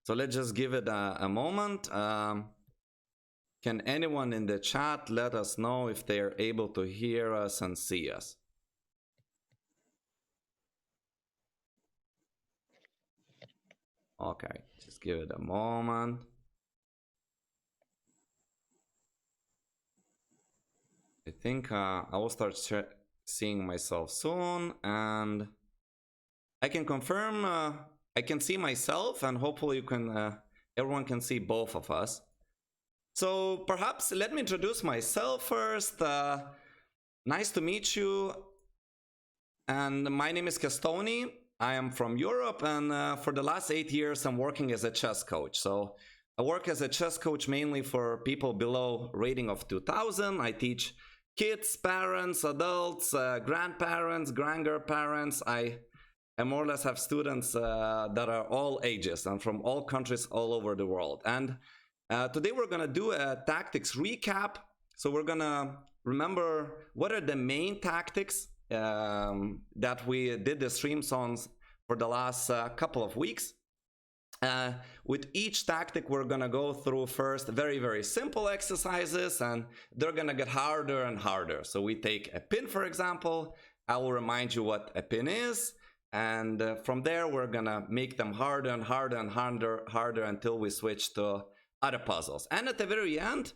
So let's just give it a moment. Can anyone in the chat let us know if they are able to hear us and see us? Okay, just give it a moment. I think I will start seeing myself soon, and I can confirm I can see myself, and hopefully you can everyone can see both of us. So perhaps let me introduce myself first. Nice to meet you. And my name is Kestony. I am from Europe, and for the last 8 years I'm working as a chess coach. So I work as a chess coach mainly for people below rating of 2000. I teach kids, parents, adults, grandparents, grandparents. I more or less have students that are all ages and from all countries all over the world. And today we're going to do a tactics recap. So we're going to remember what are the main tactics that we did the streams on for the last couple of weeks. With each tactic, we're going to go through first very, very simple exercises, and they're going to get harder and harder. So we take a pin, for example. I will remind you what a pin is. And from there, we're going to make them harder and harder and harder until we switch to other puzzles. And at the very end,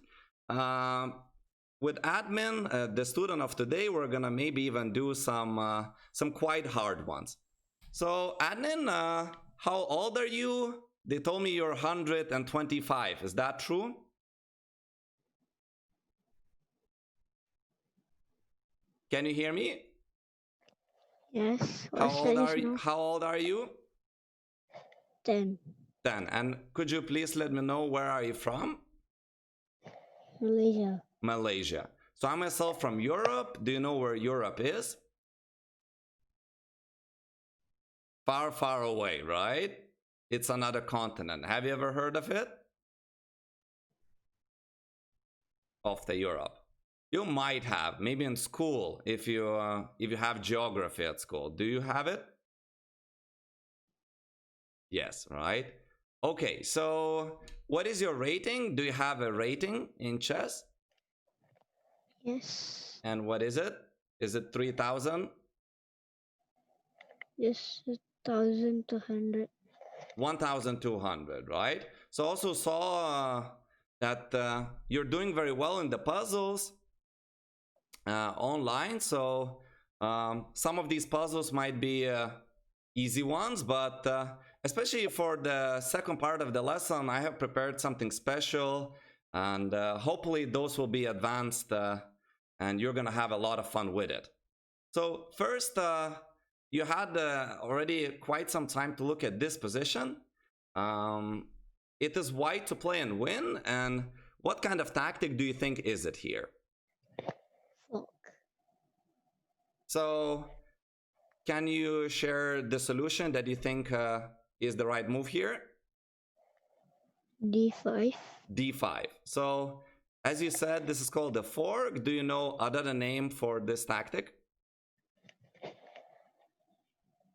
with admin, the student of today, we're going to maybe even do some quite hard ones. So admin, how old are you? They told me you're 125. Is that true? Can you hear me? Yes. How old are you? 10. 10. And could you please let me know where are you from? Malaysia. Malaysia. So I'm myself from Europe. Do you know where Europe is? Far, far away, right? It's another continent. Have you ever heard of it? Of the Europe. You might have, maybe in school, if you have geography at school. Do you have it? Yes, right? Okay, so what is your rating? Do you have a rating in chess? Yes. And what is it? Is it 3,000? Yes, 1,200. 1,200, right? So also saw that you're doing very well in the puzzles online. So some of these puzzles might be easy ones, but especially for the second part of the lesson, I have prepared something special, and hopefully those will be advanced and you're gonna have a lot of fun with it. So first, you had already quite some time to look at this position. It is white to play and win, and what kind of tactic do you think is it here? Fork. So can you share the solution that you think is the right move here? D5. D5. So as you said, this is called the fork. Do you know another name for this tactic?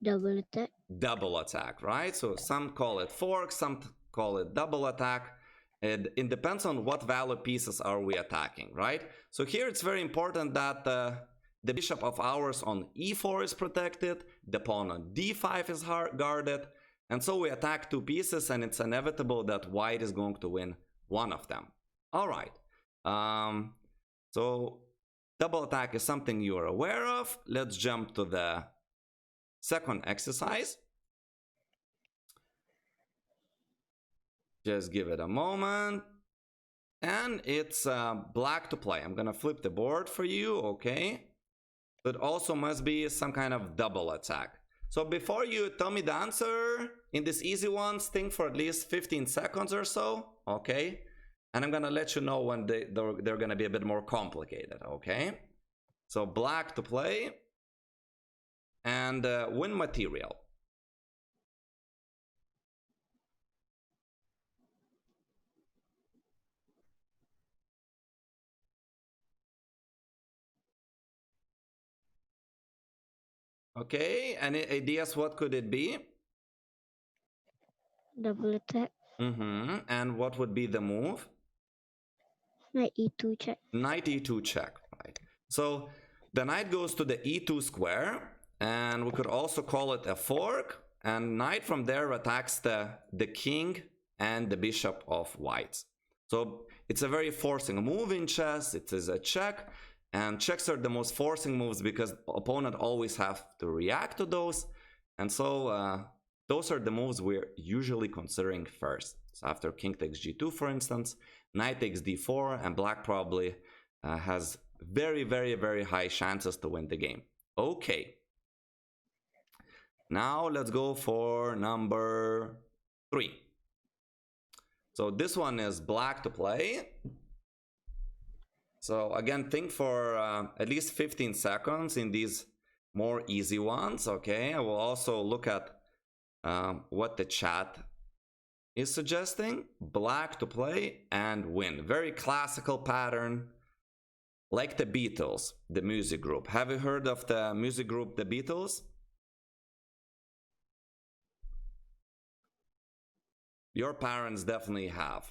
Double attack. Double attack, right? So some call it fork, some call it double attack. It depends on what value pieces are we attacking, right? So here it's very important that the bishop of ours on e4 is protected, the pawn on d5 is guarded, and so we attack two pieces, and it's inevitable that white is going to win one of them. All right. So double attack is something you are aware of. Let's jump to the second exercise. Just give it a moment. And it's black to play. I'm gonna flip the board for you, okay? It also must be some kind of double attack. So before you tell me the answer, in these easy ones, think for at least 15 seconds or so, okay? And I'm gonna let you know when they're gonna be a bit more complicated, okay? So black to play and win material. Okay, any ideas what could it be? Double attack. And what would be the move? Knight e2 check. Knight e2 check, right? So the knight goes to the e2 square, and we could also call it a fork, and knight from there attacks the king and the bishop of whites. So it's a very forcing move in chess. It is a check, and checks are the most forcing moves because opponent always have to react to those, and so those are the moves we're usually considering first. So after king takes g2, for instance, knight takes d4, and black probably has very, very, very high chances to win the game. Okay. Now let's go for number 3. So this one is black to play. So again, think for at least 15 seconds in these more easy ones, okay? I will also look at what the chat is suggesting. Black to play and win. Very classical pattern, like the Beatles, the music group. Have you heard of the music group the Beatles? Your parents definitely have.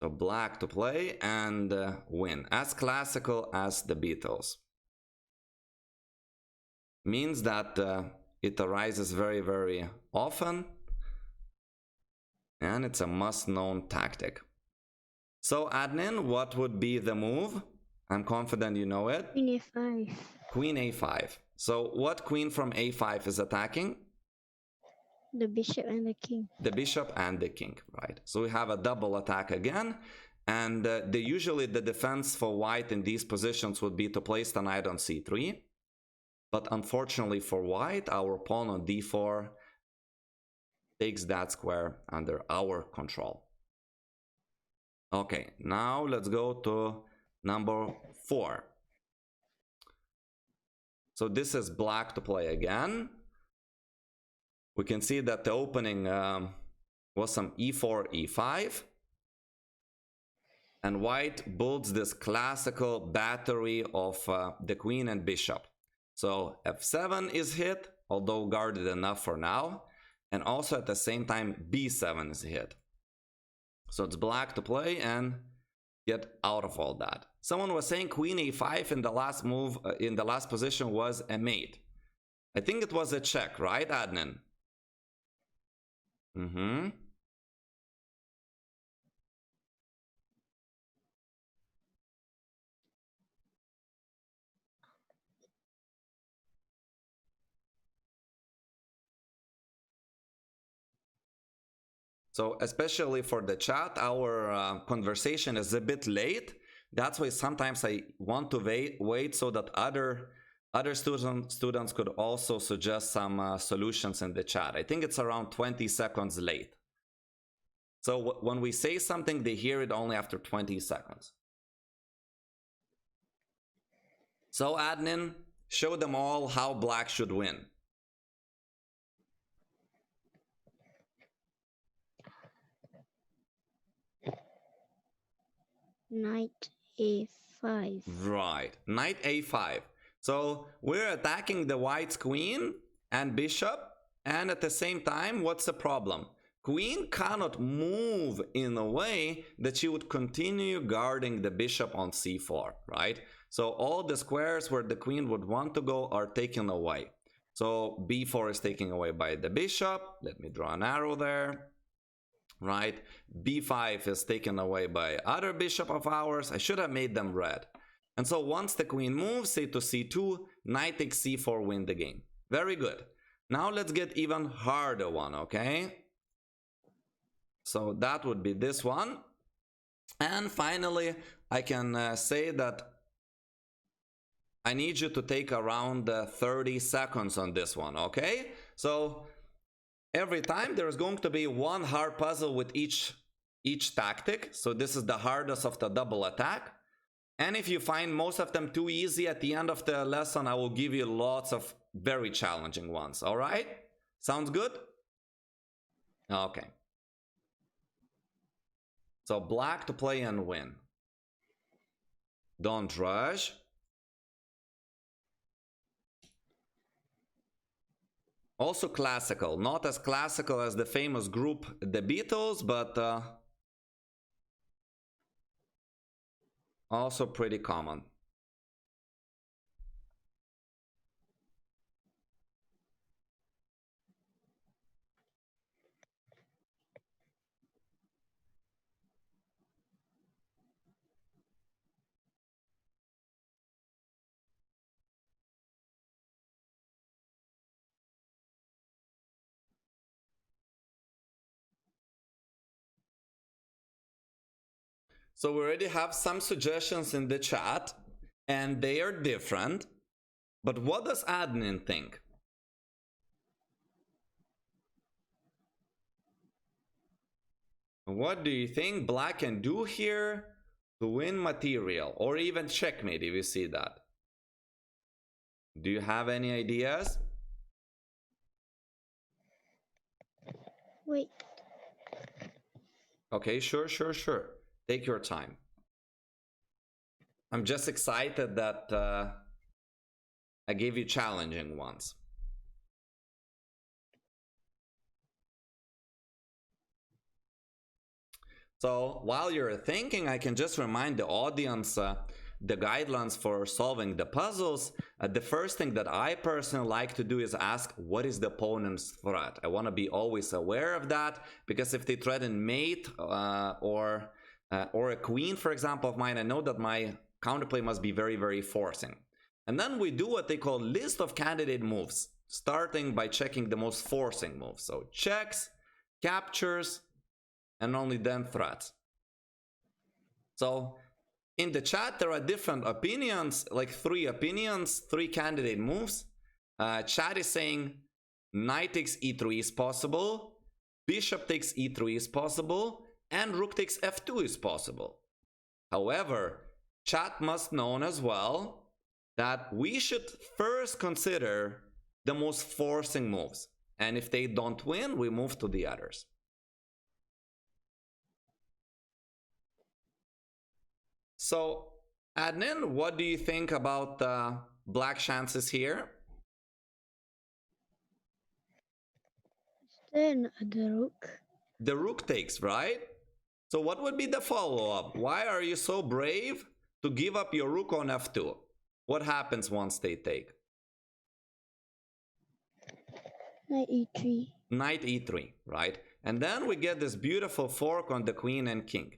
So black to play and win. As classical as the Beatles. Means that it arises very, very often. And it's a must-known tactic. So Adnan, what would be the move? I'm confident you know it. Queen a5. Queen a5. So what queen from a5 is attacking? The bishop and the king. The bishop and the king, right? So we have a double attack again. And usually the defense for white in these positions would be to place the knight on c3. But unfortunately for white, our pawn on d4 takes that square under our control. Okay, now let's go to number 4. So this is black to play again. We can see that the opening was some e4, e5. And white builds this classical battery of the queen and bishop. So f7 is hit, although guarded enough for now. And also at the same time, b7 is hit. So it's black to play and get out of all that. Someone was saying queen a5 in the last move, in the last position was a mate. I think it was a check, right, Adnan? So especially for the chat, our conversation is a bit late. That's why sometimes I want to wait so that other students could also suggest some solutions in the chat. I think it's around 20 seconds late. So when we say something, they hear it only after 20 seconds. So Adnan, show them all how black should win. Knight a5. Right, knight a5. So we're attacking the white's queen and bishop, and at the same time, what's the problem? Queen cannot move in a way that she would continue guarding the bishop on c4, right? So all the squares where the queen would want to go are taken away. So b4 is taken away by the bishop. Let me draw an arrow there. Right, b5 is taken away by other bishop of ours. I should have made them red. And so once the queen moves, say to c2, knight takes c4, win the game. Very good. Now let's get even harder one, okay? So that would be this one. And finally, I can say that I need you to take around 30 seconds on this one, okay? So every time there's going to be one hard puzzle with each tactic. So this is the hardest of the double attack. And if you find most of them too easy at the end of the lesson, I will give you lots of very challenging ones. All right? Sounds good? Okay. So black to play and win. Don't rush. Also classical, not as classical as the famous group the Beatles, but also pretty common. So we already have some suggestions in the chat, and they are different. But what does admin think? What do you think black can do here to win material, or even checkmate if you see that? Do you have any ideas? Wait. Okay, sure. Take your time. I'm just excited that I gave you challenging ones. So while you're thinking, I can just remind the audience the guidelines for solving the puzzles. The first thing that I personally like to do is ask, what is the opponent's threat? I want to be always aware of that, because if they threaten mate or a queen, for example, of mine, I know that my counterplay must be very, very forcing. And then we do what they call list of candidate moves, starting by checking the most forcing moves. So checks, captures, and only then threats. So in the chat, there are different opinions, like 3 opinions, 3 candidate moves. Chat is saying knight takes e3 is possible, bishop takes e3 is possible, and rook takes f2 is possible. However, chat must know as well that we should first consider the most forcing moves. And if they don't win, we move to the others. So, Adnan, what do you think about the black chances here? Then the rook. The rook takes, right? So what would be the follow-up? Why are you so brave to give up your rook on f2? What happens once they take? Knight e3. Knight e3, right? And then we get this beautiful fork on the queen and king.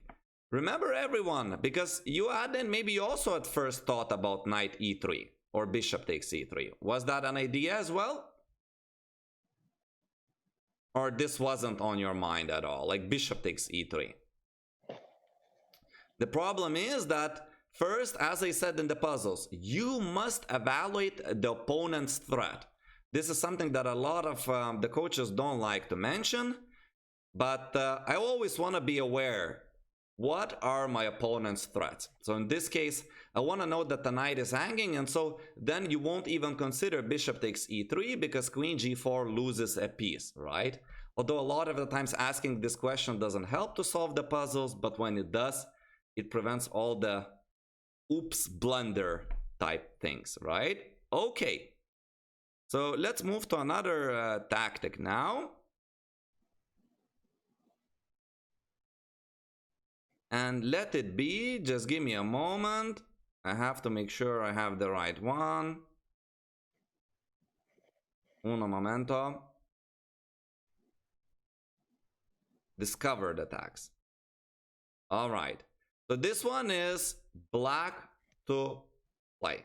Remember, everyone, because you, Adnan, maybe you also at first thought about knight e3 or bishop takes e3. Was that an idea as well? Or this wasn't on your mind at all, like bishop takes e3? The problem is that first, as I said in the puzzles, you must evaluate the opponent's threat. This is something that a lot of the coaches don't like to mention, but I always want to be aware. What are my opponent's threats? So in this case, I want to know that the knight is hanging, and so then you won't even consider bishop takes e3 because queen g4 loses a piece, right? Although a lot of the times asking this question doesn't help to solve the puzzles, but when it does, it prevents all the oops blunder type things, right? Okay, so let's move to another tactic now. And let it be, just give me a moment. I have to make sure I have the right one. Uno momento. Discovered attacks. All right. So this one is black to play.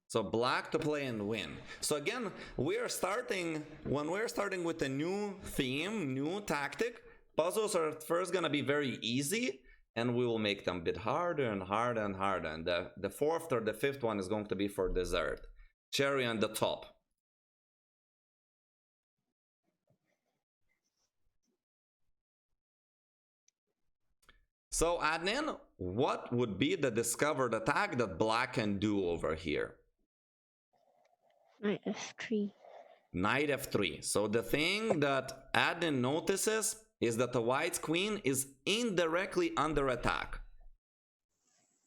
So black to play and win. So again, we are starting, when we're starting with a new theme, new tactic, puzzles are first gonna be very easy, and we will make them a bit harder and harder and harder. And the fourth or the fifth one is going to be for dessert. Cherry on the top. So Adnan, what would be the discovered attack that black can do over here? Knight f3. Knight f3. So the thing that Adnan notices is that the white's queen is indirectly under attack.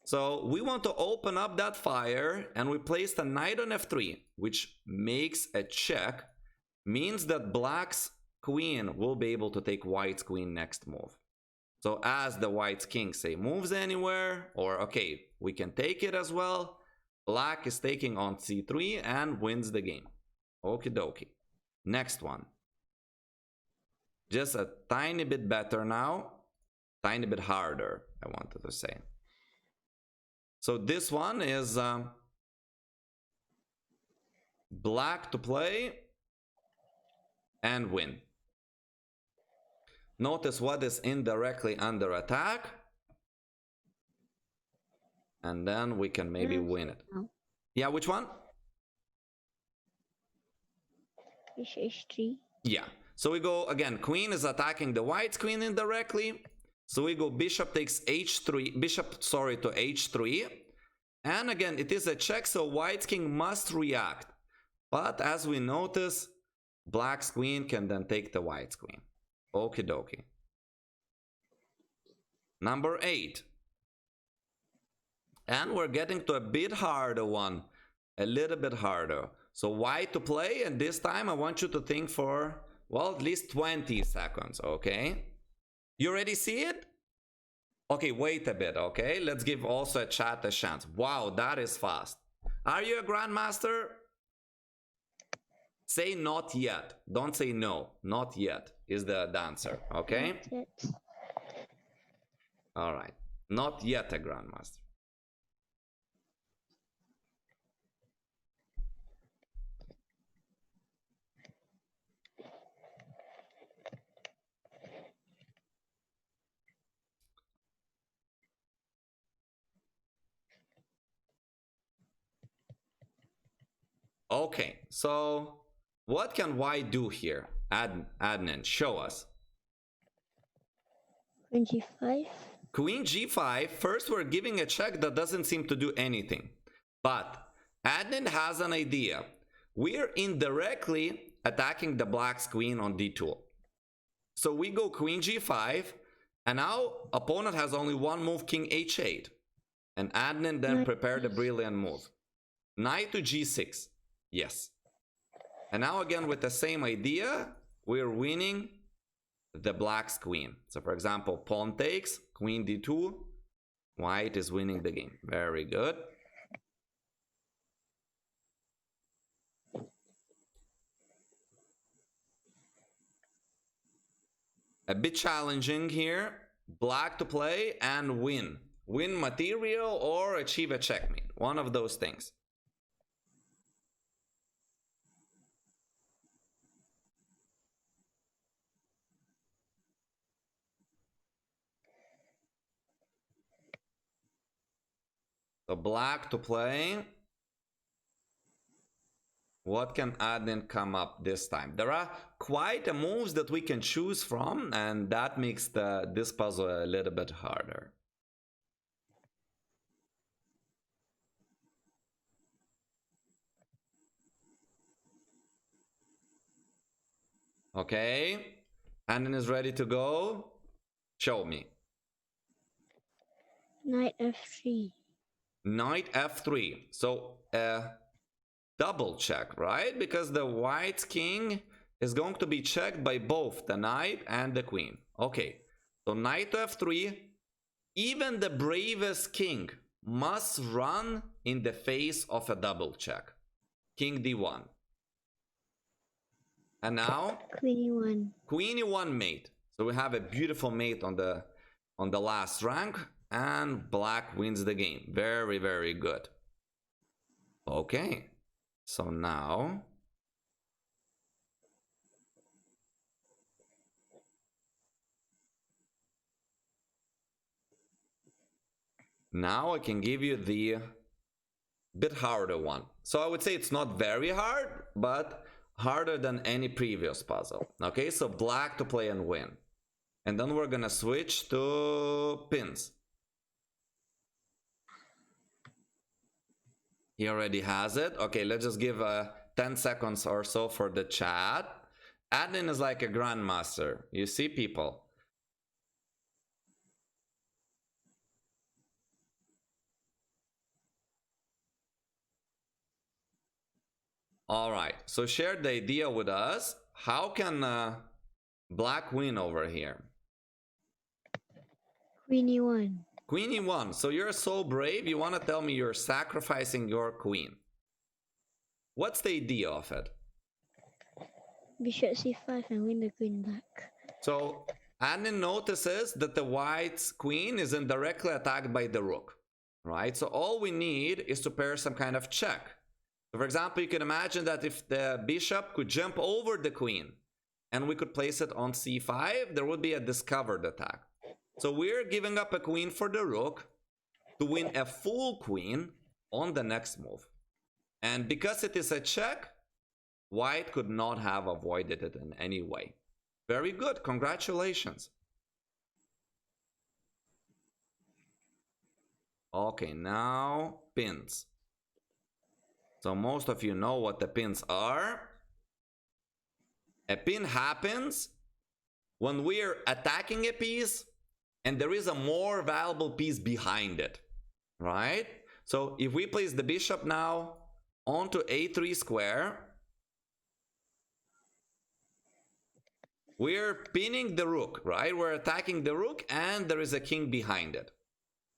So we want to open up that fire, and we placed a knight on f3, which makes a check, means that black's queen will be able to take white's queen next move. So as the white's king, say, moves anywhere, or okay, we can take it as well, black is taking on c3 and wins the game. Okie dokie. Next one. Just a tiny bit better now. Tiny bit harder, I wanted to say. So this one is black to play and win. Notice what is indirectly under attack. And then we can maybe win it. Yeah, which one? H3. Yeah. So we go again, queen is attacking the white's queen indirectly. So we go bishop takes h3, bishop, sorry, to h3. And again, it is a check, so white's king must react. But as we notice, black's queen can then take the white's queen. Okie dokie. Number 8. And we're getting to a bit harder one. A little bit harder. So white to play, and this time I want you to think for, well, at least 20 seconds, okay? You already see it? Okay, wait a bit, okay? Let's give also a chat a chance. Wow, that is fast. Are you a grandmaster? Say not yet. Don't say no. Not yet is the answer, okay? Not yet. All right. Not yet a grandmaster. Okay, so what can white do here? Adnan, show us. Queen g5. Queen g5. First, we're giving a check that doesn't seem to do anything. But Adnan has an idea. We're indirectly attacking the black's queen on d2. So we go queen g5, and now opponent has only one move, king h8. And Adnan then prepared a brilliant move. Knight to g6. Yes. And now again with the same idea, we're winning the black's queen. So for example, pawn takes, queen d2, white is winning the game. Very good. A bit challenging here. Black to play and win. Win material or achieve a checkmate. One of those things. So black to play. What can Adnan come up this time? There are quite a moves that we can choose from, and that makes this puzzle a little bit harder. Okay, Adnan is ready to go. Show me. Knight f3. Knight f3. So double check, right? Because the white king is going to be checked by both the knight and the queen. Okay, so knight to f3. Even the bravest king must run in the face of a double check. King d1. And now Queen e1. queen e1 mate. So we have a beautiful mate on the last rank, and black wins the game. Very, very good. Okay. So now I can give you the bit harder one. So I would say it's not very hard, but harder than any previous puzzle. Okay, so black to play and win. And then we're gonna switch to pins. He already has it. Okay, let's just give 10 seconds or so for the chat. Admin is like a grandmaster. You see, people. All right, so share the idea with us. How can black win over here? Queen E1. Queen E1. So you're so brave, you want to tell me you're sacrificing your queen. What's the idea of it? Bishop C5 and win the queen back. So admin notices that the white's queen is indirectly attacked by the rook, right? So all we need is to pair some kind of check. So for example, you can imagine that if the bishop could jump over the queen and we could place it on c5, there would be a discovered attack. So we're giving up a queen for the rook to win a full queen on the next move. And because it is a check, white could not have avoided it in any way. Very good, congratulations. Okay, now pins. So most of you know what the pins are. A pin happens when we're attacking a piece and there is a more valuable piece behind it, right? So if we place the bishop now onto a3 square, we're pinning the rook, right? We're attacking the rook and there is a king behind it.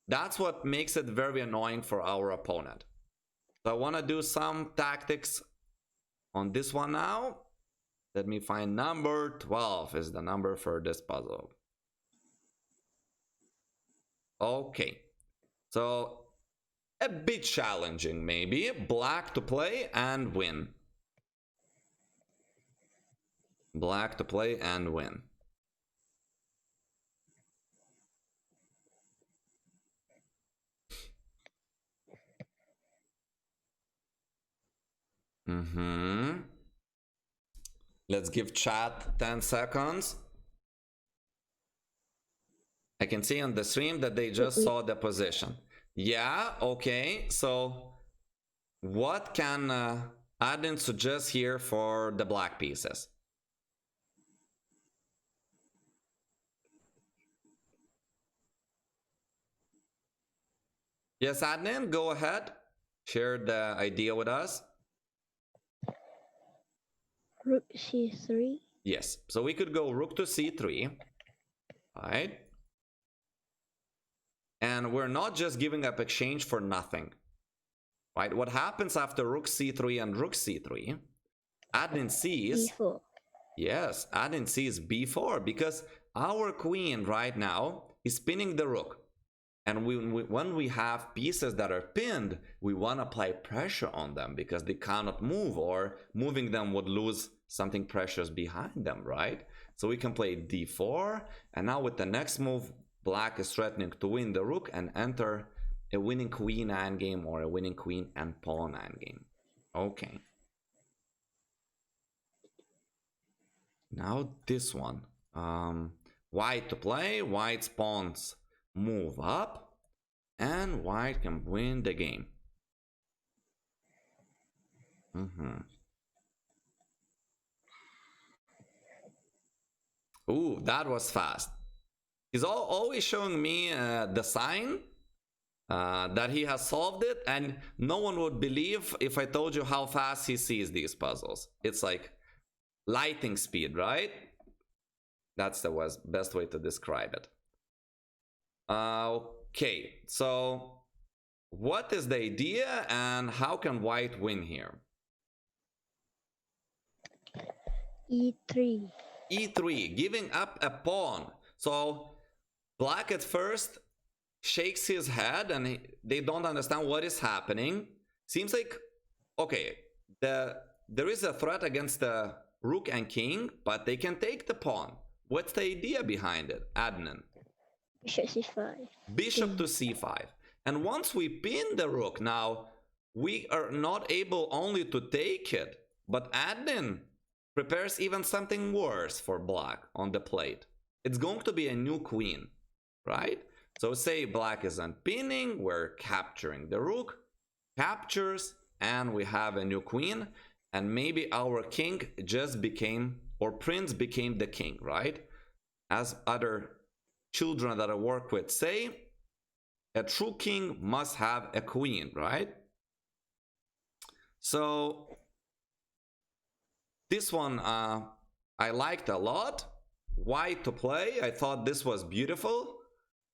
That's what makes it very annoying for our opponent. So I want to do some tactics on this one now. Let me find number 12 is the number for this puzzle. Okay, so a bit challenging maybe. Black to play and win. Black to play and win. Let's give chat 10 seconds. I can see on the stream that they just saw the position. Yeah, okay. So what can Adin suggest here for the black pieces? Yes, Adnan, go ahead. Share the idea with us. Rook C3. Yes, so we could go rook to c3, right? And we're not just giving up exchange for nothing, right? What happens after rook c3 and rook c3? Admin sees B4. Yes, Adin sees b4 because our queen right now is pinning the rook. And when we have pieces that are pinned, we want to apply pressure on them because they cannot move, or moving them would lose something precious behind them, right? So we can play d4, and now with the next move, black is threatening to win the rook and enter a winning queen endgame or a winning queen and pawn endgame. Okay. Now this one. White to play, white's pawns move up, and white can win the game. Ooh, that was fast. He's always showing me the sign that he has solved it, and no one would believe if I told you how fast he sees these puzzles. It's like lightning speed, right? That's the best way to describe it. Okay, so what is the idea and how can white win here? E3. E3, giving up a pawn. So black at first shakes his head and they don't understand what is happening. Seems like, okay, there is a threat against the rook and king, but they can take the pawn. What's the idea behind it, Adnan? Bishop C5. Bishop to c5. And once we pin the rook, now we are not able only to take it, but Adnan prepares even something worse for black on the plate. It's going to be a new queen, right? So say black is unpinning, we're capturing the rook, captures, and we have a new queen, and maybe our king just became or prince became the king, right? As other children that I work with say, a true king must have a queen, right? So this one I liked a lot. White to play. I thought this was beautiful.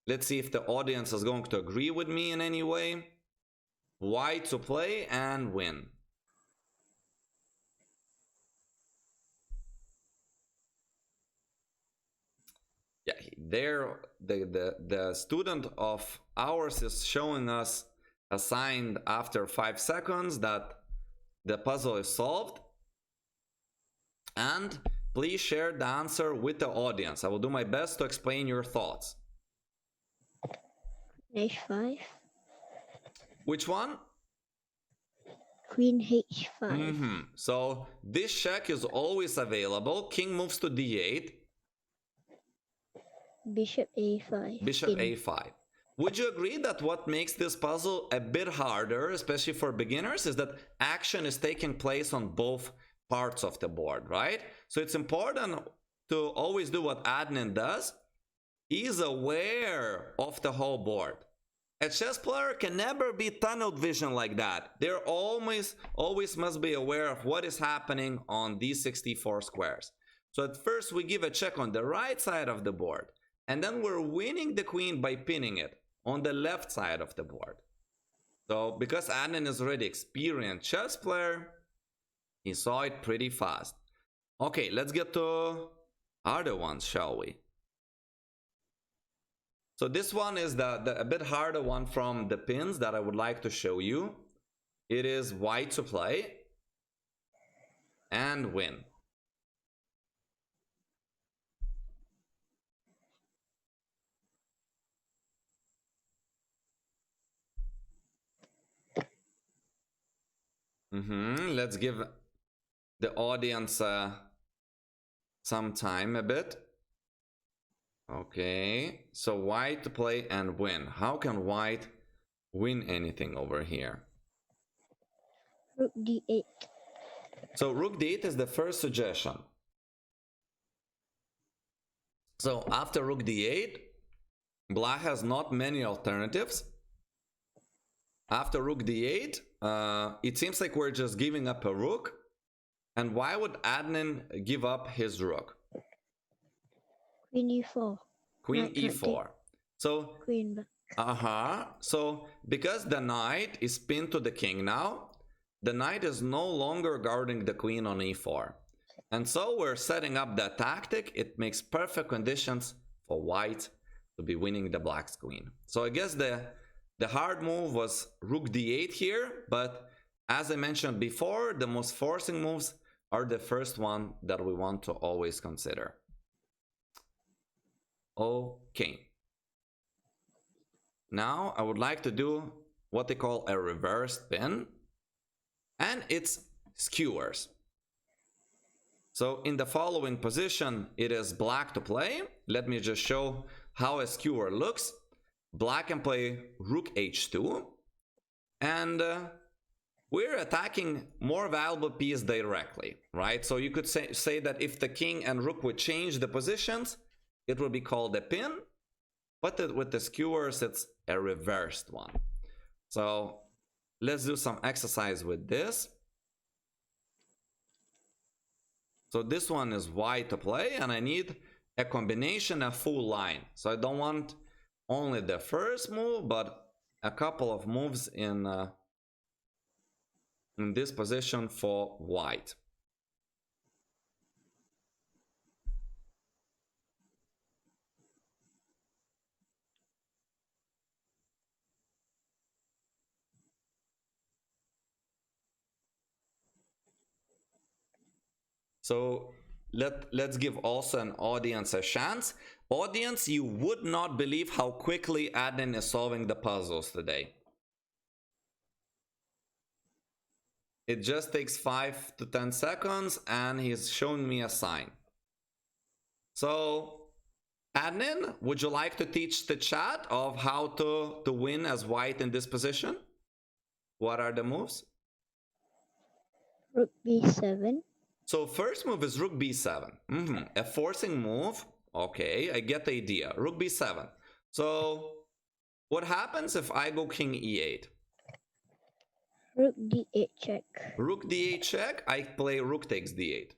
Let's see if the audience is going to agree with me in any way. White to play and win. Yeah, there the student of ours is showing us a sign after 5 seconds that the puzzle is solved. And please share the answer with the audience. I will do my best to explain your thoughts. H5. Which one? Queen H5. So this check is always available. King moves to D8. Bishop A5. Bishop A5. Would you agree that what makes this puzzle a bit harder, especially for beginners, is that action is taking place on both parts of the board, right? So it's important to always do what Adnan does. He's aware of the whole board. A chess player can never be tunnel vision like that. They're always must be aware of what is happening on these 64 squares. So at first we give a check on the right side of the board, and then we're winning the queen by pinning it on the left side of the board. So because Adnan is already experienced chess player, he saw it pretty fast. Okay, let's get to other ones, shall we? So this one is a bit harder one from the pins that I would like to show you. It is white to play and win. Let's give the audience some time a bit. Okay, so white to play and win. How can white win anything over here? Rook D8. So rook D8 is the first suggestion. So after rook D8, black has not many alternatives. After rook D8, it seems like we're just giving up a rook. And why would Adnan give up his rook? Queen E4. Queen E4. So Queen back. So because the knight is pinned to the king now, the knight is no longer guarding the queen on E4. And so we're setting up that tactic. It makes perfect conditions for white to be winning the black's queen. So I guess the hard move was rook D8 here, but as I mentioned before, the most forcing moves are the first one that we want to always consider. Okay. Now I would like to do what they call a reverse pin, and it's skewers. So in the following position, it is black to play. Let me just show how a skewer looks. Black can play rook H2, and we're attacking more valuable piece directly, right? So you could say that if the king and rook would change the positions, it would be called a pin, but with the skewers, it's a reversed one. So let's do some exercise with this. So this one is white to play, and I need a combination, a full line. So I don't want only the first move, but a couple of moves in this position for white. So let's give also an audience a chance. Audience, you would not believe how quickly Adnan is solving the puzzles today. It just takes 5 to 10 seconds and he's showing me a sign. So Adnan, would you like to teach the chat of how to win as white in this position? What are the moves? Rook B7. So first move is rook b7. A forcing move. Okay, I get the idea. Rook b7. So what happens if I go king e8? Rook d8 check. Rook d8 check. I play rook takes d8.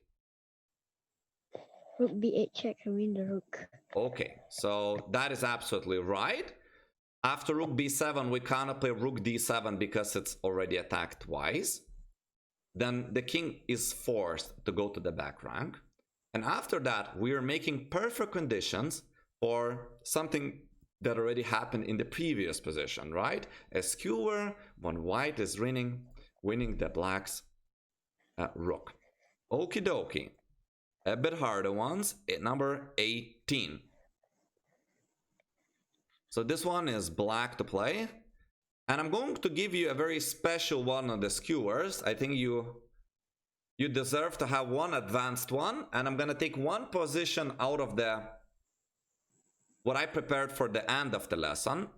Rook b8 check and win the rook. Okay, so that is absolutely right. After rook b7, we cannot play rook d7 because it's already attacked twice. Then the king is forced to go to the back rank. And after that, we are making perfect conditions for something that already happened in the previous position, right? A skewer when white is winning the black's rook. Okie dokie. A bit harder ones, number 18. So this one is black to play. And I'm going to give you a very special one on the skewers. I think you deserve to have one advanced one. And I'm going to take one position out of what I prepared for the end of the lesson.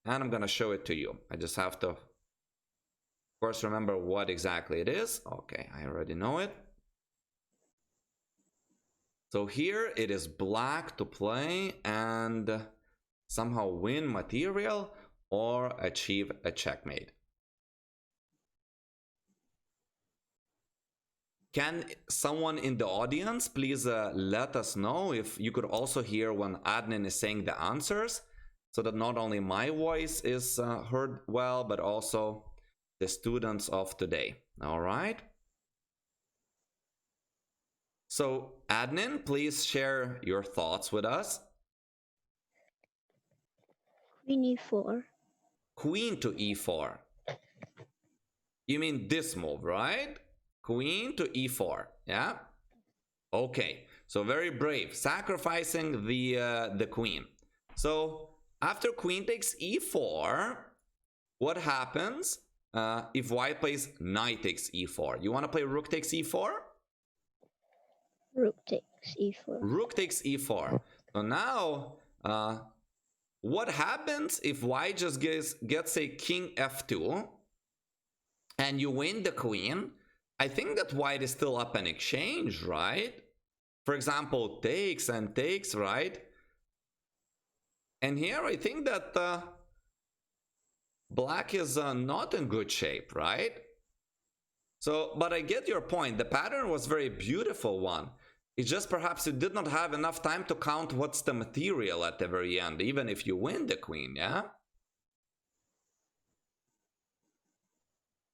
And I'm going to show it to you. I just have to, of course, remember what exactly it is. Okay, I already know it. So here it is black to play and somehow win material or achieve a checkmate. Can someone in the audience please let us know if you could also hear when admin is saying the answers, so that not only my voice is heard well, but also the students of today. All right. So admin, please share your thoughts with us. Queen e4. Queen to e4. You mean this move, right? Queen to e4. Yeah. Okay. So very brave, sacrificing the queen. So after queen takes e4, what happens if white plays knight takes e4? You want to play rook takes e4? Rook takes e4. Rook takes e4. So now, what happens if white just gets a king f2 and you win the queen? I think that white is still up in exchange, right? For example, takes and takes, right? And here I think that black is not in good shape, right? So, but I get your point. The pattern was very beautiful one. It's just perhaps you did not have enough time to count what's the material at the very end, even if you win the queen, yeah?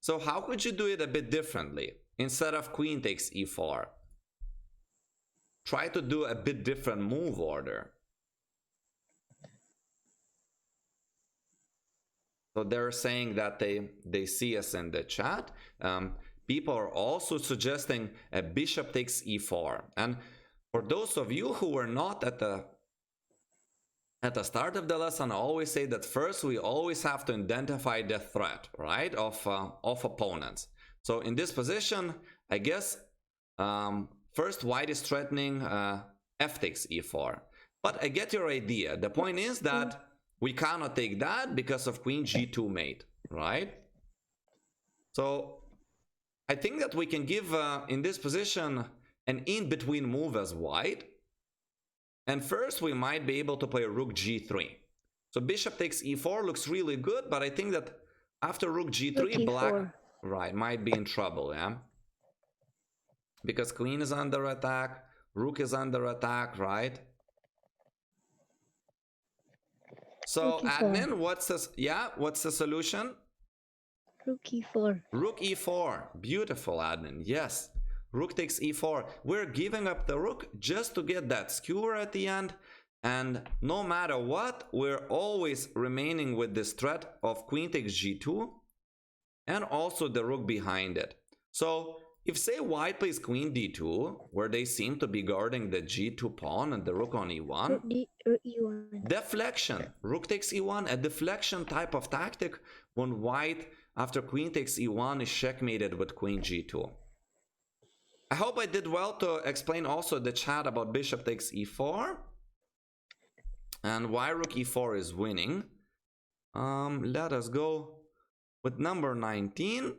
So how could you do it a bit differently? Instead of queen takes e4, try to do a bit different move order. So they're saying that they see us in the chat. People are also suggesting a bishop takes e4. And for those of you who were not at the start of the lesson, I always say that first we always have to identify the threat, right, of opponents. So in this position, I guess first white is threatening f takes e4. But I get your idea. The point is that we cannot take that because of queen g2 mate, right? So I think that we can give in this position an in-between move as white. And first we might be able to play rook g3. So bishop takes e4 looks really good, but I think that after rook g3, black, right, might be in trouble, yeah? Because queen is under attack, rook is under attack, right? So admin, what's this? Yeah, what's the solution? Rook e4. Rook e4. Beautiful, admin. Yes. Rook takes e4. We're giving up the rook just to get that skewer at the end. And no matter what, we're always remaining with this threat of queen takes g2 and also the rook behind it. So if, say, white plays queen d2, where they seem to be guarding the g2 pawn and the rook on e1, Rook e1. Deflection. Rook takes e1, a deflection type of tactic when white, after queen takes e1, is checkmated with queen g2. I hope I did well to explain also the chat about bishop takes e4 and why rook e4 is winning. Let us go with number 19.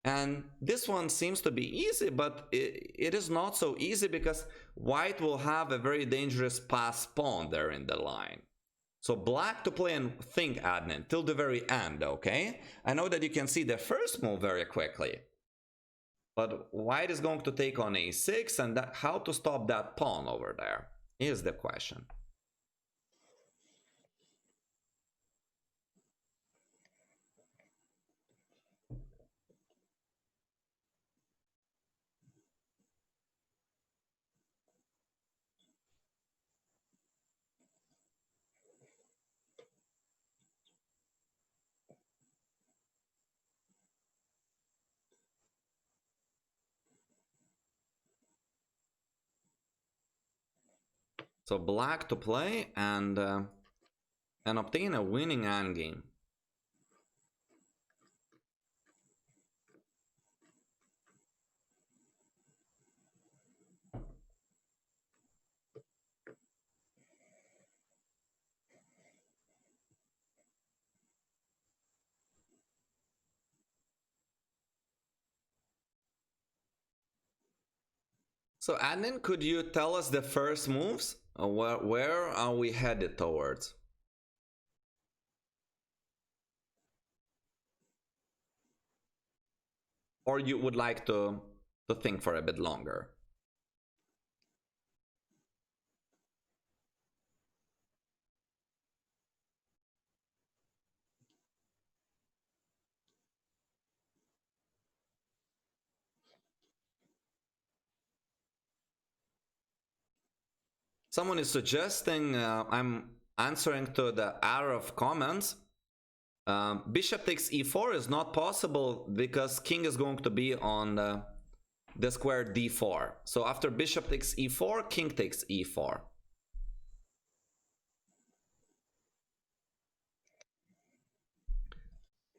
And this one seems to be easy, but it is not so easy because white will have a very dangerous pass pawn there in the line. So black to play, and think, Adnan, till the very end, okay? I know that you can see the first move very quickly, but white is going to take on a6, and how to stop that pawn over there is the question. So black to play and obtain a winning endgame. So Adnan, could you tell us the first moves? Where are we headed towards? Or you would like to think for a bit longer? Someone is suggesting, I'm answering to the arrow of comments. Bishop takes e4 is not possible because king is going to be on the square d4. So after bishop takes e4, king takes e4.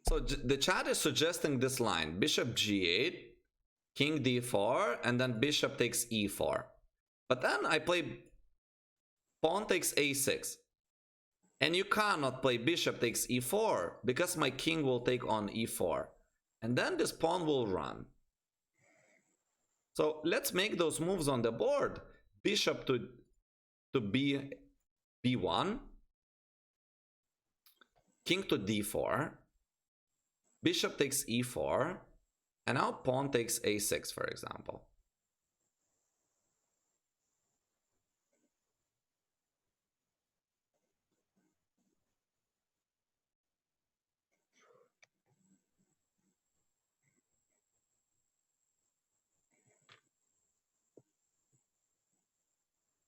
So the chat is suggesting this line: bishop g8, king d4, and then bishop takes e4. But then I play pawn takes a6. And you cannot play bishop takes e4 because my king will take on e4. And then this pawn will run. So let's make those moves on the board. Bishop to b1, king to d4, bishop takes e4, and now pawn takes a6, for example.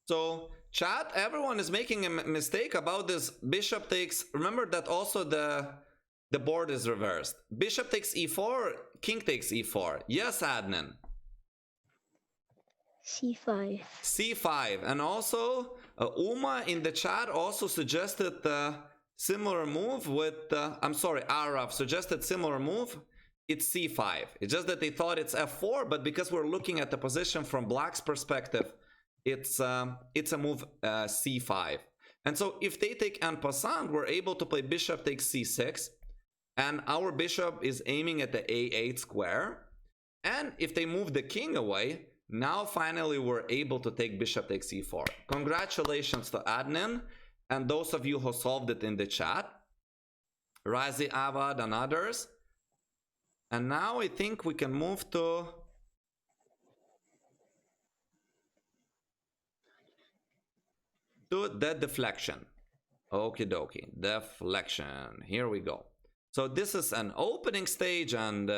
So chat, everyone is making a mistake about this bishop takes. Remember that also the board is reversed. Bishop takes e4, king takes e4. Yes, Adnan. C5. C5. And also Uma in the chat also suggested similar move with I'm sorry, Araf suggested similar move. It's c5. It's just that they thought it's f4, but because we're looking at the position from black's perspective, it's a move c5. And so if they take en passant, we're able to play bishop takes c6, and our bishop is aiming at the a8 square. And if they move the king away, now finally we're able to take bishop takes e4. Congratulations to Adnan and those of you who solved it in the chat, Razi, Avad, and others. And now I think we can move to the deflection. Okie dokie, deflection. Here we go. So this is an opening stage, and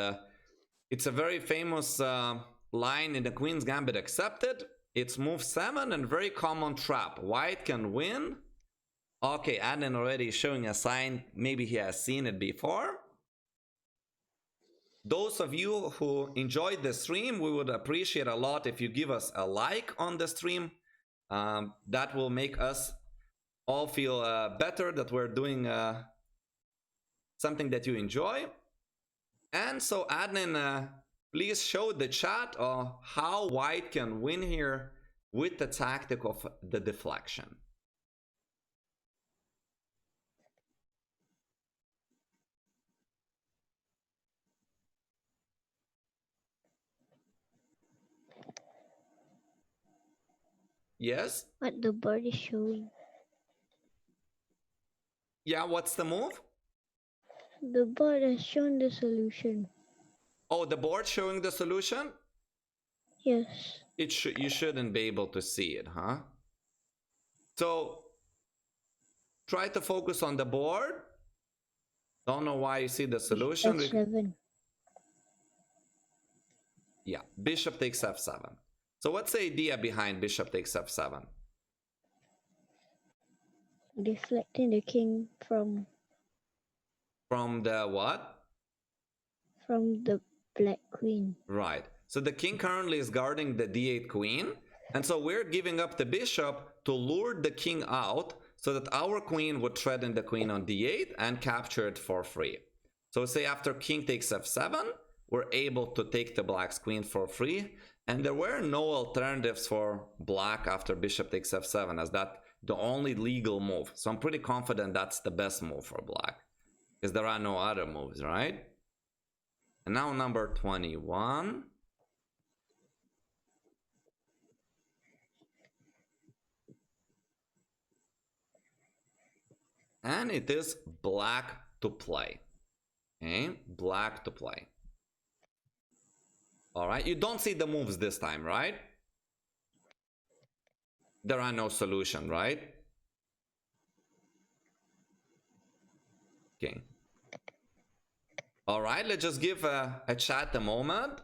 it's a very famous line in the Queen's Gambit accepted. It's move 7 and very common trap. White can win. Okay, Adnan already showing a sign. Maybe he has seen it before. Those of you who enjoyed the stream, we would appreciate a lot if you give us a like on the stream. That will make us all feel better that we're doing something that you enjoy. And so Adnan, please show the chat how white can win here with the tactic of the deflection. Yes? What the board is showing. Yeah, what's the move? The board has shown the solution. Oh, the board showing the solution? Yes. You shouldn't be able to see it, huh? So try to focus on the board. Don't know why you see the solution. F7. Yeah, bishop takes f7. So what's the idea behind bishop takes f7? Deflecting the king from The what? From the black queen. Right. So the king currently is guarding the d8 queen. And so we're giving up the bishop to lure the king out so that our queen would threaten the queen on d8 and capture it for free. So say after king takes f7, we're able to take the black's queen for free. And there were no alternatives for black after bishop takes f7, as that the only legal move. So I'm pretty confident that's the best move for black, because there are no other moves, right? And now number 21. And it is black to play. Okay, black to play. All right, you don't see the moves this time, right? There are no solution, right? Okay. All right, let's just give a chat a moment.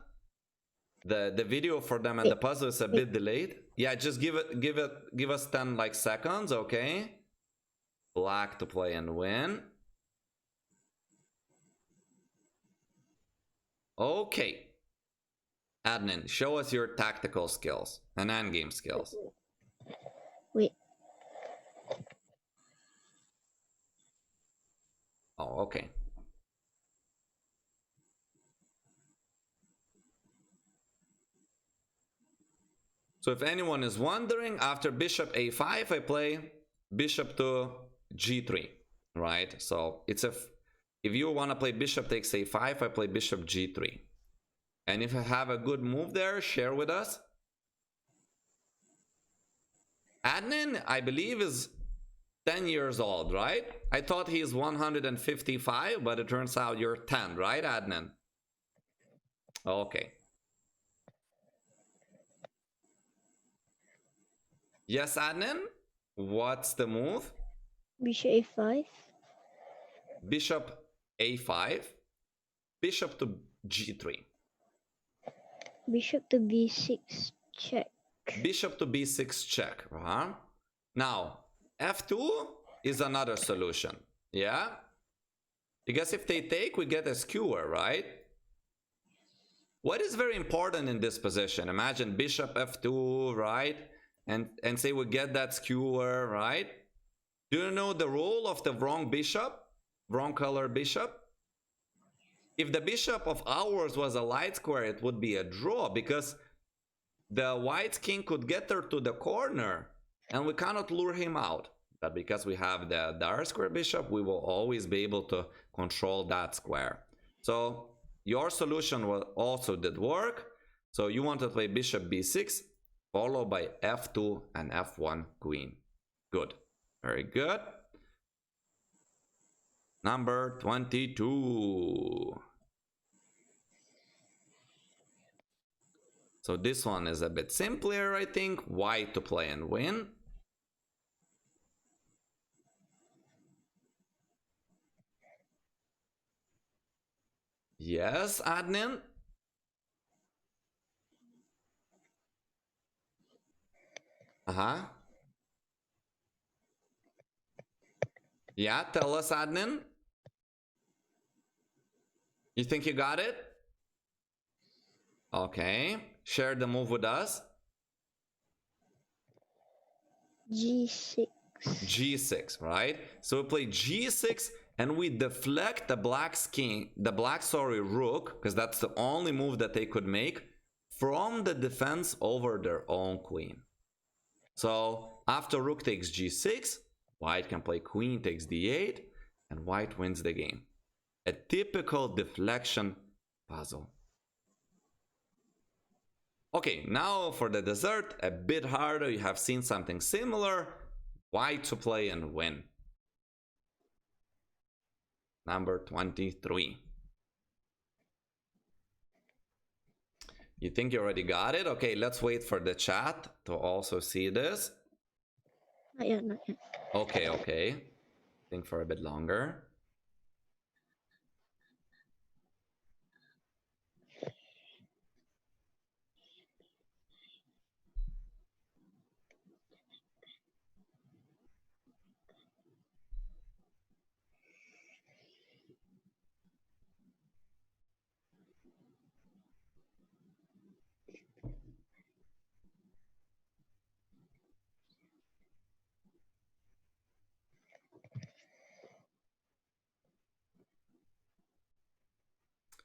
The video for them and the puzzle is a bit delayed. Yeah, just give us 10 like seconds, okay? Black to play and win. Okay. Adnan, show us your tactical skills and endgame skills. Wait. Oh, okay. So if anyone is wondering, after bishop a5, I play bishop to g3, right? So it's if you want to play bishop takes a5, I play bishop g3. And if I have a good move there, share with us. Adnan, I believe, is 10 years old, right? I thought he's 155, but it turns out you're 10, right, Adnan? Okay. Yes, Adnan? What's the move? Bishop a5. Bishop a5. Bishop to g3. Bishop to b6 check. Bishop to b6 check. Now, f2 is another solution. Yeah? Because if they take, we get a skewer, right? What is very important in this position? Imagine bishop f2, right? And say we get that skewer, right? Do you know the rule of the wrong bishop? Wrong color bishop? If the bishop of ours was a light square, it would be a draw, because the white king could get her to the corner and we cannot lure him out. But because we have the dark square bishop, we will always be able to control that square. So your solution also did work. So you want to play bishop b6, followed by f2 and f1 queen. Good. Very good. Number 22. So this one is a bit simpler, I think. White to play and win. Yes, Adnan? Yeah, tell us, Adnan. You think you got it? Okay. Share the move with us. G6. G6, right? So we play G6 and we deflect the black's king, rook, because that's the only move that they could make, from the defense over their own queen. So after rook takes G6, white can play queen takes D8, and white wins the game. A typical deflection puzzle. Okay, now for the dessert, a bit harder. You have seen something similar. White to play and win. Number 23. You think you already got it? Okay, let's wait for the chat to also see this. Not yet, not yet. Okay. Think for a bit longer.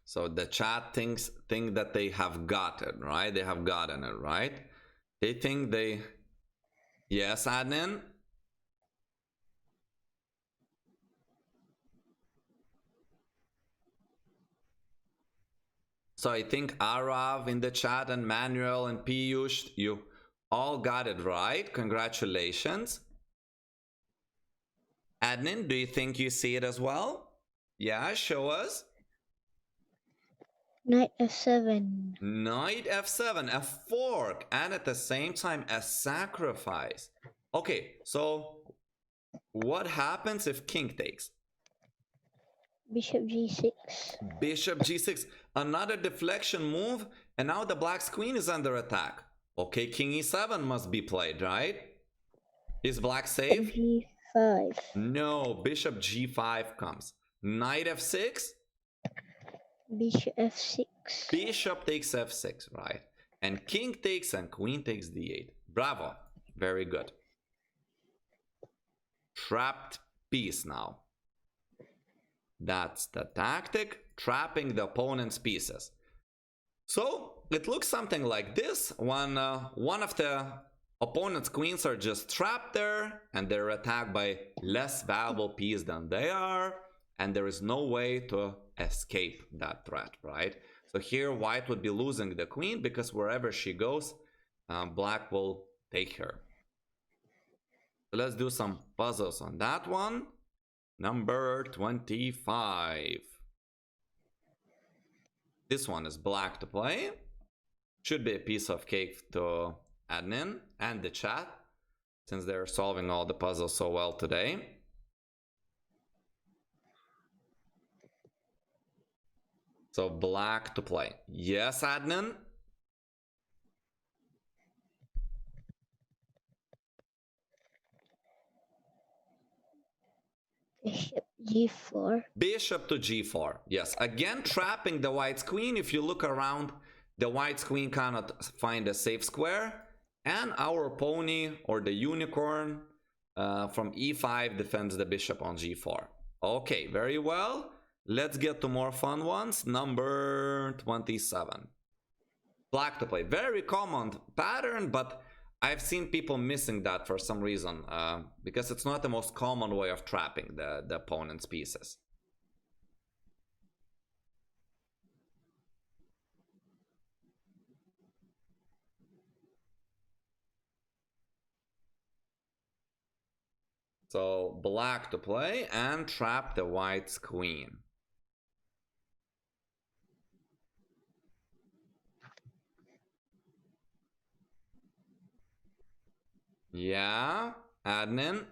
So the chat think that they have got it, right? They have gotten it, right? They think they... Yes, Adnan? So I think Arav in the chat and Manuel and Piyush, you all got it right. Congratulations. Adnan, do you think you see it as well? Yeah, show us. Knight f7. Knight f7, a fork, and at the same time a sacrifice. Okay, so what happens if king takes? Bishop g6. Bishop g6, another deflection move, and now the black's queen is under attack. Okay, king e7 must be played, right? Is black safe? g5. No, bishop g5 comes. Knight f6? Bishop f6. Bishop takes f6, right? And king takes and queen takes d8. Bravo, very good. Trapped piece now. That's the tactic, trapping the opponent's pieces. So it looks something like this. One of the opponent's queens are just trapped there and they're attacked by less valuable piece than they are, and there is no way to escape that threat, right? So here white would be losing the queen because wherever she goes, black will take her. So let's do some puzzles on that one. Number 25. This one is black to play. Should be a piece of cake to admin and the chat, since they're solving all the puzzles so well today. So black to play. Yes, admin? Bishop g4. Bishop to g4. Yes, again trapping the white's queen. If you look around, the white's queen cannot find a safe square. And our pony, or the unicorn, from e5 defends the bishop on g4. Okay, very well. Let's get to more fun ones. Number 27. Black to play. Very common pattern, but I've seen people missing that for some reason, because it's not the most common way of trapping the opponent's pieces. So black to play and trap the white's queen. Yeah, admin.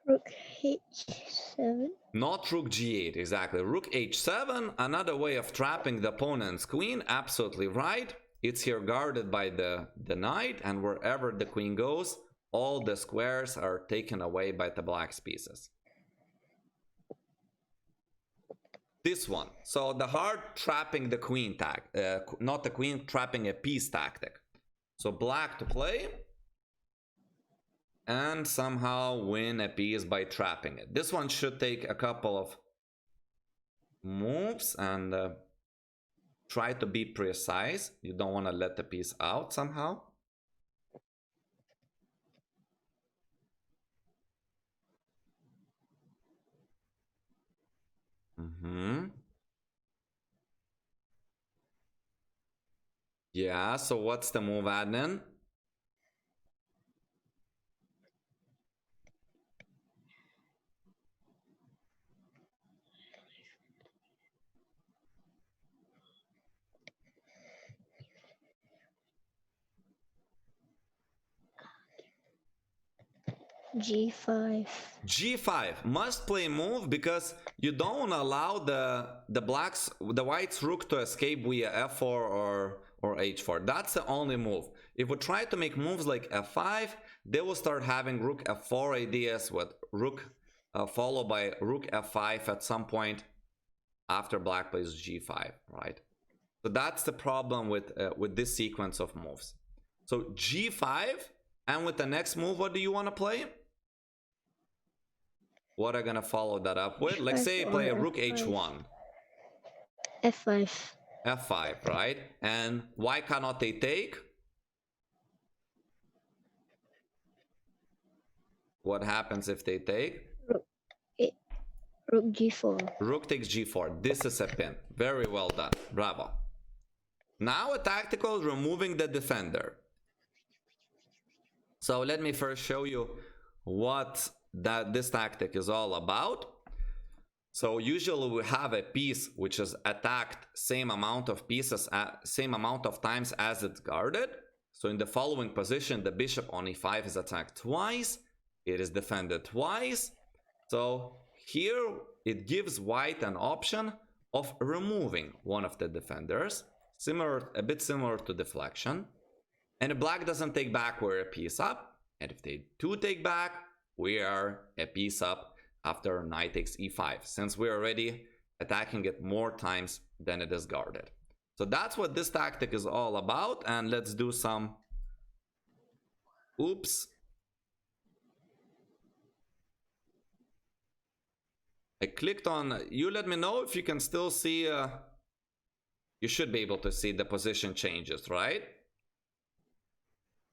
Rook h7. Not rook g8, exactly. Rook h7, another way of trapping the opponent's queen. Absolutely right. It's here guarded by the knight, and wherever the queen goes, all the squares are taken away by the black's pieces. This one. So the hard trapping the queen not the queen, trapping a piece tactic. So black to play and somehow win a piece by trapping it. This one should take a couple of moves and try to be precise. You don't want to let the piece out somehow. Yeah, so what's the move, Adnan? G5. G5 must play move because you don't allow the white's rook to escape via f4 or h4. That's the only move. If we try to make moves like f5, they will start having rook f4 ideas with rook followed by rook f5 at some point after black plays g5, right? So that's the problem with this sequence of moves. So g5, and with the next move, what do you want to play? What are gonna follow that up with? Like say play a rook h1. F5. f5, right? And why cannot they take? What happens if they take? Rook G4. Rook takes g4. This is a pin. Very well done. Bravo. Now a tactical removing the defender. So let me first show you what this tactic is all about. So usually we have a piece which is attacked same amount of pieces, same amount of times as it's guarded. So in the following position, the bishop on e5 is attacked twice. It is defended twice. So here it gives white an option of removing one of the defenders, a bit similar to deflection. And if black doesn't take back, we're a piece up. And if they do take back, we are a piece up after knight takes e5, since we're already attacking it more times than it is guarded. So that's what this tactic is all about. And let's do some... Oops. I clicked on... You let me know if you can still see... You should be able to see the position changes, right?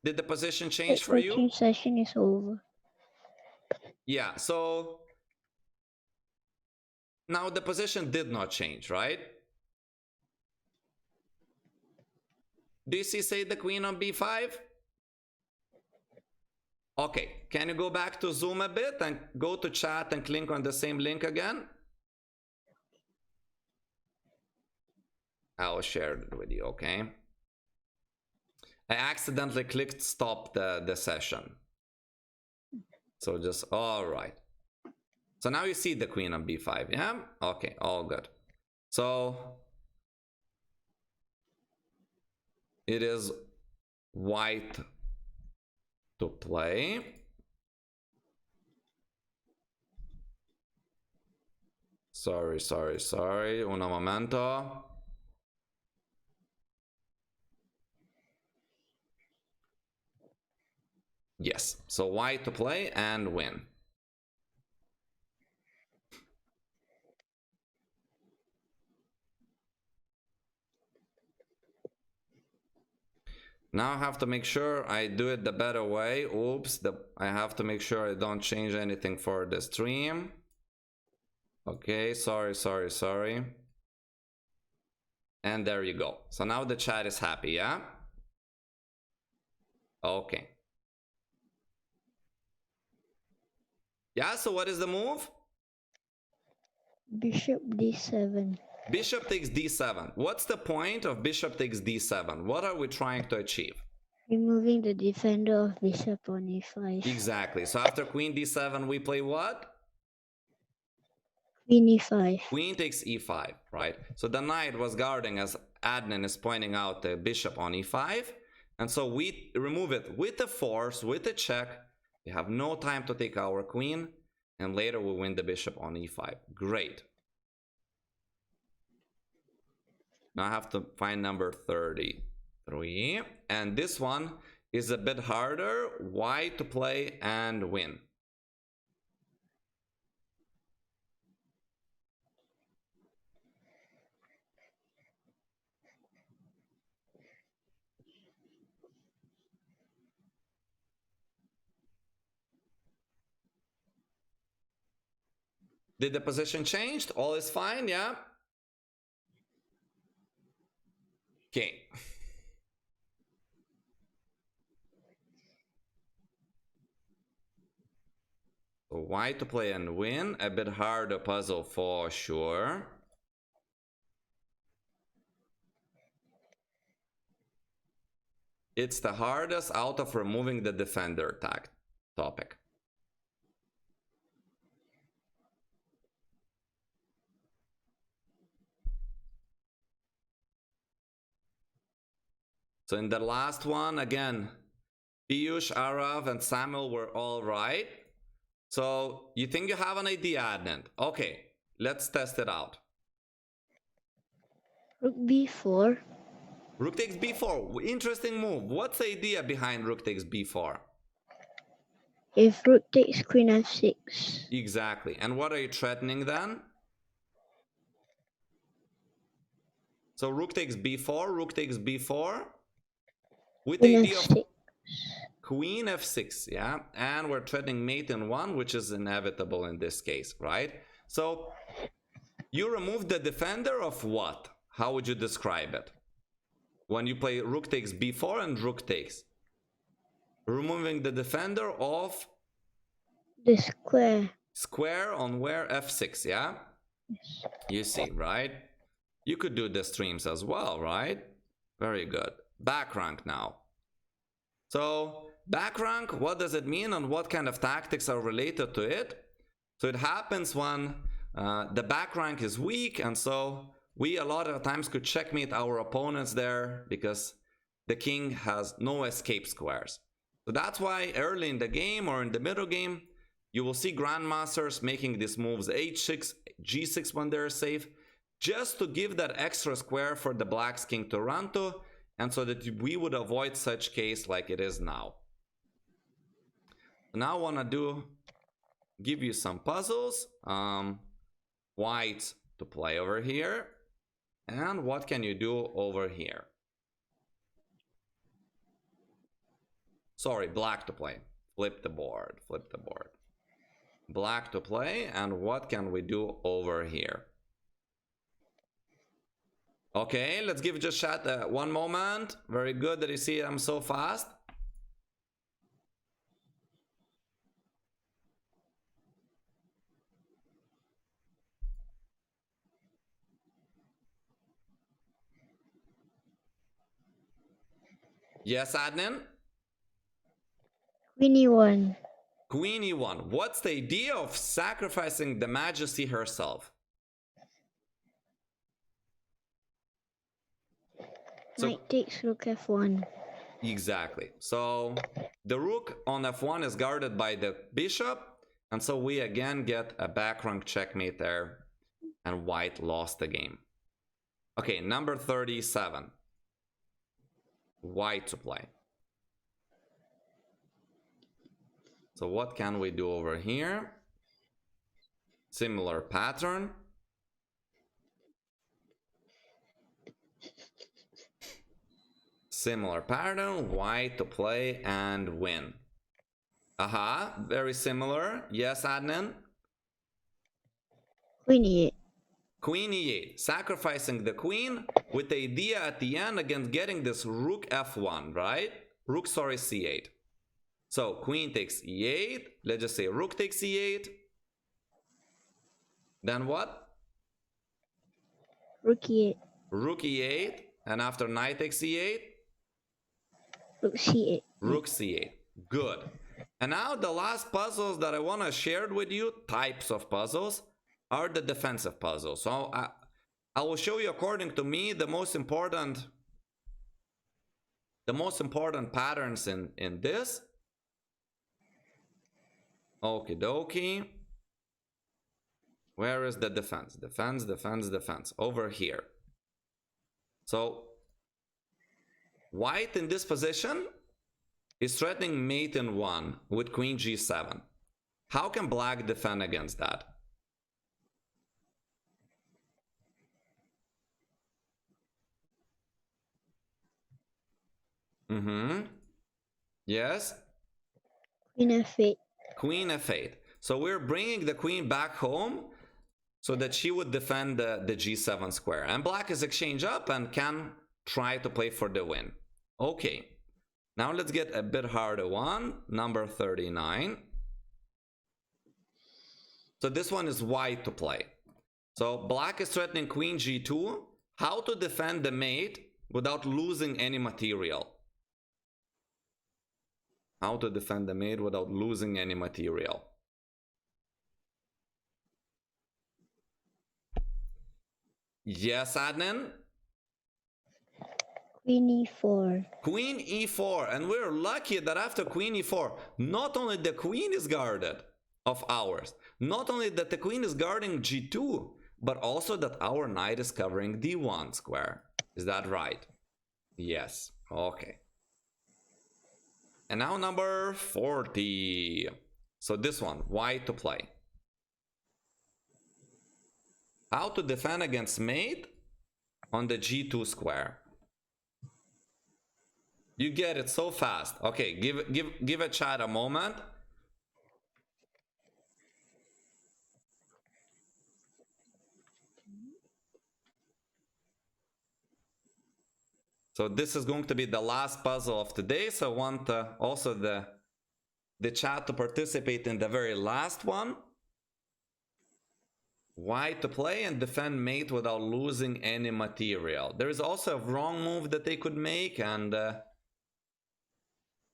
Did the position change for you? The session is over. Yeah, so... Now the position did not change, right? Do you see, say, the queen on b5? Okay, can you go back to Zoom a bit and go to chat and click on the same link again? I'll share it with you, okay? I accidentally clicked stop the session. So just, all right. So now you see the queen on b5, yeah? Okay, all good. So it is white to play. Sorry. Uno momento. Yes, so white to play and win. Now I have to make sure I do it the better way. Oops, I have to make sure I don't change anything for the stream. Okay, sorry. And there you go. So now the chat is happy, yeah? Okay. Yeah, so what is the move? Bishop D7. Bishop takes d7. What's the point of bishop takes d7? What are we trying to achieve? Removing the defender of bishop on e5. Exactly. So after queen d7, we play what? Queen e5. Queen takes e5, right? So the knight was guarding, as Adnan is pointing out, the bishop on e5. And so we remove it with a force, with a check. We have no time to take our queen. And later we win the bishop on e5. Great. Now I have to find number 33. And this one is a bit harder. White to play and win. Did the position change? All is fine, yeah? Okay. white to play and win. A bit harder puzzle for sure. It's the hardest out of removing the defender topic. So in the last one, again, Piyush, Arav, and Samuel were all right. So you think you have an idea, Adnan? Okay, let's test it out. Rook b4. Rook takes b4. Interesting move. What's the idea behind rook takes b4? If rook takes queen f6. Exactly. And what are you threatening then? So rook takes b4, rook takes b4. With the idea of queen f6, yeah? And we're threatening mate in 1, which is inevitable in this case, right? So you remove the defender of what? How would you describe it? When you play rook takes b4 and rook takes. Removing the defender of the square. Square on where? f6, yeah? Yes. You see, right? You could do the streams as well, right? Very good. Back rank now. So back rank, what does it mean and what kind of tactics are related to it? So it happens when the back rank is weak, and so we a lot of times could checkmate our opponents there because the king has no escape squares. So that's why early in the game or in the middle game, you will see grandmasters making these moves h6, g6 when they're safe, just to give that extra square for the black's king to run to, and so that we would avoid such case like it is now. Now I want to give you some puzzles. White to play over here. And what can you do over here? Sorry, black to play. Flip the board, flip the board. Black to play, and what can we do over here? Okay, let's give just chat one moment. Very good that you see I'm so fast. Yes, Adnan? Queen e1. Queen e1. What's the idea of sacrificing the majesty herself? Knight takes rook f1. Exactly. So the rook on f1 is guarded by the bishop, and so we again get a back rank checkmate there, and white lost the game. Okay, number 37. White to play. So what can we do over here? Similar pattern. Similar pattern, white to play and win. Aha, very similar. Yes, Adnan? Queen e8. Queen e8, sacrificing the queen with the idea at the end against getting this rook f1, right? Rook, sorry, c8. So queen takes e8. Let's just say rook takes e8. Then what? Rook e8. Rook e8. And after knight takes e8? Rook c8. Rook c8. Good. And now the last puzzles that I want to share with you, types of puzzles, are the defensive puzzles. So I will show you, according to me, the most important patterns in this. Okie dokie. Where is the defense? Defense, defense, defense. Over here. So white in this position is threatening mate in 1 with queen g7. How can black defend against that? Yes? Queen f8. Queen f8. So we're bringing the queen back home so that she would defend the g7 square. And black is exchange up and can try to play for the win. Okay. Now let's get a bit harder one. Number 39. So this one is white to play. So black is threatening queen g2. How to defend the mate without losing any material? How to defend the mate without losing any material? Yes, Adnan? Queen e4. Queen e4, and we're lucky that after queen e4, not only the queen is guarded of ours, not only that the queen is guarding g2, but also that our knight is covering d1 square. Is that right? Yes. Okay. And now number 40. So this one, white to play. How to defend against mate on the g2 square. You get it so fast. Okay, give a chat a moment. So this is going to be the last puzzle of today. So I want also the chat to participate in the very last one. White to play and defend mate without losing any material. There is also a wrong move that they could make, and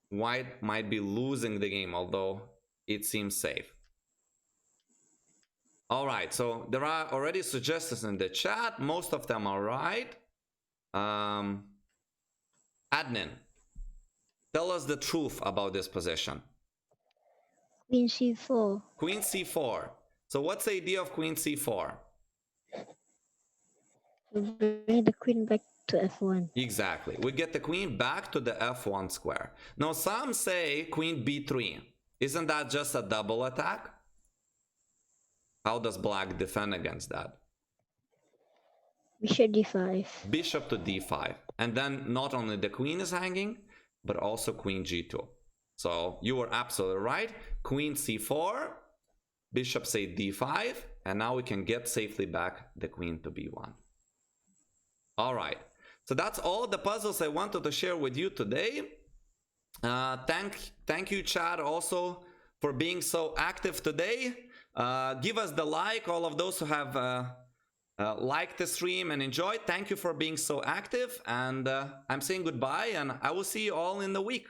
white might be losing the game, although it seems safe. All right, so there are already suggestions in the chat. Most of them are right. Admin, tell us the truth about this position. Queen c4. Queen c4. So what's the idea of queen c4? To bring the queen back to f1. Exactly. We get the queen back to the f1 square. Now some say queen b3. Isn't that just a double attack? How does black defend against that? Bishop d5. Bishop to d5. And then not only the queen is hanging, but also queen g2. So you were absolutely right. Queen c4, bishop say d5, and now we can get safely back the queen to b1. All right. So that's all the puzzles I wanted to share with you today. Thank you, Chad, also for being so active today. Give us the like, all of those who have liked the stream and enjoyed. Thank you for being so active, and I'm saying goodbye, and I will see you all in the week.